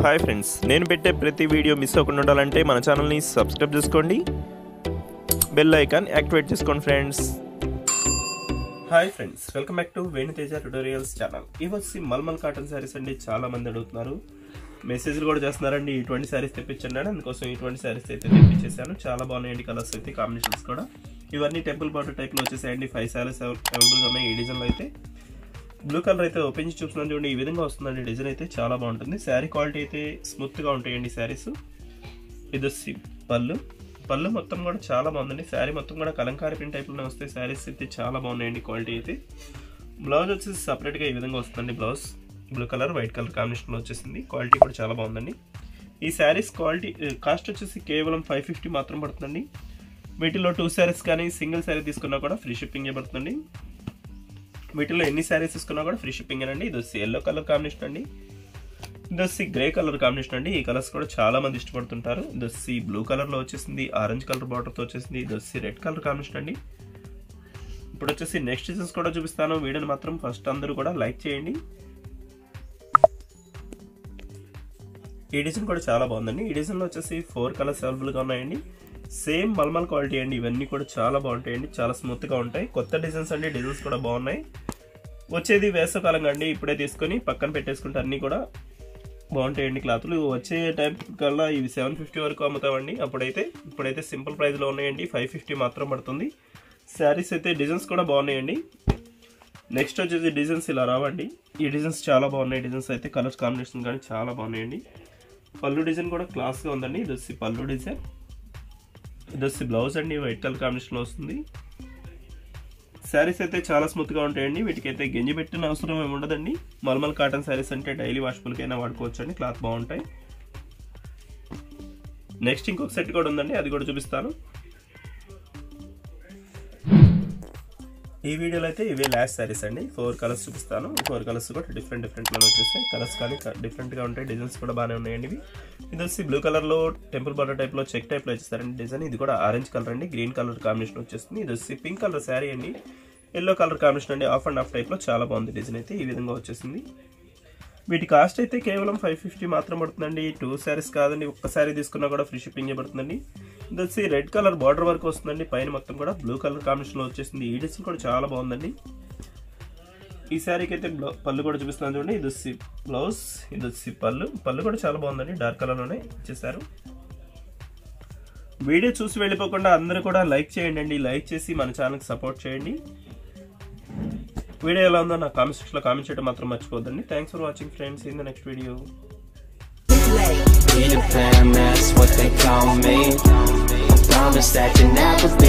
Hi friends, నేను పెట్టే ప్రతి వీడియో మిస్ అవ్వకుండా ఉండాలంటే మన ఛానల్ని సబ్స్క్రైబ్ చేసుకోండి, బెల్ ఐకాన్ యాక్టివేట్ చేసుకోండి friends. Hi friends, welcome back to Teja Tutorials channel. ఇవచ్చి మల్మల్ కాటన్ శారీస్ అండి. చాలా మంది అడుగుతున్నారు, మెసేజ్లు కూడా చేస్తున్నారండి. ఇటువంటి శారీస్ తెప్పించండి అని. అందుకోసం ఇటువంటి శారీస్ అయితే తెప్పించేసాను. చాలా బాగున్నాయండి కలర్స్ అయితే, కాంబినేషన్స్ కూడా. ఇవన్నీ టెంపుల్ బార్డర్ టైప్లో వచ్చేసాయండి. 5 శారీస్ అవైలబుల్గా ఉన్నాయి. ఈ డిజైన్లో అయితే బ్లూ కలర్ అయితే ఓపెన్ చేసి చూస్తున్నాను చూడండి. ఈ విధంగా వస్తుందండి. డిజైన్ అయితే చాలా బాగుంటుంది. శారీ క్వాలిటీ అయితే స్మూత్గా ఉంటాయండి శారీస్. ఇది పళ్ళు మొత్తం కూడా చాలా బాగుందండి. శారీ మొత్తం కూడా కలంకారీ ప్రింట్ టైప్లోనే వస్తాయి. శారీస్ అయితే చాలా బాగున్నాయండి క్వాలిటీ అయితే. బ్లౌజ్ వచ్చేసి సపరేట్గా ఈ విధంగా వస్తుందండి. Blouse blue colour white colour కాంబినేషన్లో వచ్చేసింది. క్వాలిటీ కూడా చాలా బాగుందండి. ఈ శారీస్ క్వాలిటీ కాస్ట్ వచ్చేసి కేవలం 550 మాత్రం పడుతుందండి. వీటిలో 2 శారీస్ కానీ సింగిల్ శారీ తీసుకున్నా కూడా ఫ్రీ షిప్పింగ్ పడుతుందండి. వీటిలో ఎన్ని శారీస్ తీసుకున్నా కూడా ఫ్రీ షిప్పింగ్ అండి. ఇది వచ్చి ఎల్లో కలర్ కాంబినేషన్ అండి. ఇది వచ్చి గ్రే కలర్ కాంబినేషన్ అండి. ఈ కలర్స్ కూడా చాలా మంది ఇష్టపడుతుంటారు. ఇది వచ్చి బ్లూ కలర్లో వచ్చేసింది, ఆరెంజ్ కలర్ బార్డర్తో వచ్చేసింది. ఇది వచ్చి రెడ్ కలర్ కాంబినేషన్ అండి. ఇప్పుడు వచ్చేసి నెక్స్ట్ డిజైన్స్ కూడా చూపిస్తాను. వీడియోని మాత్రం ఫస్ట్ అందరూ కూడా లైక్ చేయండి. ఈ డిజైన్ కూడా చాలా బాగుందండి. ఈ డిజైన్లో వచ్చేసి 4 కలర్స్ అవైలబుల్గా ఉన్నాయండి. సేమ్ మల్మల్ క్వాలిటీ అండి. ఇవన్నీ కూడా చాలా బాగుంటాయండి, చాలా స్మూత్గా ఉంటాయి. కొత్త డిజైన్స్ అండి. డిజైన్స్ కూడా బాగున్నాయి. వచ్చేది వేసవకాలంగా అండి. ఇప్పుడే తీసుకొని పక్కన పెట్టేసుకుంటే అన్నీ కూడా బాగుంటాయండి క్లాతులు. వచ్చే టైం కల్లా ఇవి 750 వరకు అమ్ముతామండి. ఇప్పుడైతే సింపుల్ ప్రైస్లో ఉన్నాయండి. 550 మాత్రం పడుతుంది. శారీస్ అయితే డిజైన్స్ కూడా బాగున్నాయండి. నెక్స్ట్ వచ్చేసి డిజైన్స్ ఇలా రావండి. ఈ డిజైన్స్ చాలా బాగున్నాయి. డిజైన్స్ అయితే కలర్స్ కాంబినేషన్ కానీ చాలా బాగున్నాయండి. పళ్ళు డిజైన్ కూడా క్లాస్గా ఉందండి. ఇది వచ్చి పళ్ళు డిజైన్. ఇది వచ్చి బ్లౌజ్ అండి. వైట్ కలర్ కాంబినేషన్లో వస్తుంది. శారీస్ అయితే చాలా స్మూత్గా ఉంటాయండి. వీటికైతే గంజి పెట్టిన అవసరం ఏమి ఉండదండి. మల్మల్ కాటన్ శారీస్ అంటే డైలీ వాష్ఫుల్కైనా వాడుకోవచ్చు అండి. క్లాత్ బాగుంటాయి. నెక్స్ట్ ఇంకొక సెట్ కూడా ఉందండి, అది కూడా చూపిస్తాను. ఈ వీడియోలో అయితే ఇవే లాస్ట్ శారీస్ అండి. 4 కలర్స్ చూపిస్తాను. 4 కలర్స్ కూడా డిఫరెంట్గా వచ్చేసాయి. కలర్స్ కానీ డిఫరెంట్గా ఉంటాయి. డిజైన్స్ కూడా బాగానే ఉన్నాయండి. ఇది వచ్చి బ్లూ కలర్లో టెంపుల్ బార్డర్ టైప్లో చెక్ టైప్లో వచ్చేస్తారండి డిజైన్. ఇది కూడా ఆరెంజ్ కలర్ అండి. గ్రీన్ కలర్ కాంబినేషన్ వచ్చేస్తుంది. ఇది వచ్చి పింక్ కలర్ శారీ అండి. ఎల్లో కలర్ కాంబినేషన్ అండి. ఆఫ్ అండ్ ఆఫ్ టైప్లో చాలా బాగుంది డిజైన్ అయితే. ఈ విధంగా వచ్చేసింది. వీటి కాస్ట్ అయితే కేవలం 550 మాత్రం పడుతుందండి. 2 శారీస్ కాదండి, ఒక్క శారీ తీసుకున్నా కూడా ఫ్రీ షిప్పింగ్ పడుతుందండి. ఇది వచ్చి రెడ్ కలర్ బార్డర్ వరకు వస్తుందండి. పైన మొత్తం కూడా బ్లూ కలర్ కాంబినేషన్లో వచ్చేసింది. ఈ డిజైన్ కూడా చాలా బాగుందండి. ఈ శారీకి అయితే పళ్ళు కూడా చూపిస్తున్నాను చూడండి. ఇది వచ్చి బ్లౌజ్, ఇది వచ్చి పళ్ళు కూడా చాలా బాగుందండి. డార్క్ కలర్లోనే ఇచ్చేసారు. వీడియో చూసి వెళ్ళిపోకుండా అందరూ కూడా లైక్ చేయండి. లైక్ చేసి మన ఛానల్కి సపోర్ట్ చేయండి. వీడియో ఎలా ఉందో నా కామెంట్ సెక్షన్లో కామెంట్ చేయడం మాత్రం మర్చిపోద్దండి. Thanks for watching friends. In the next video. That's what they call me. I promise that you'll never be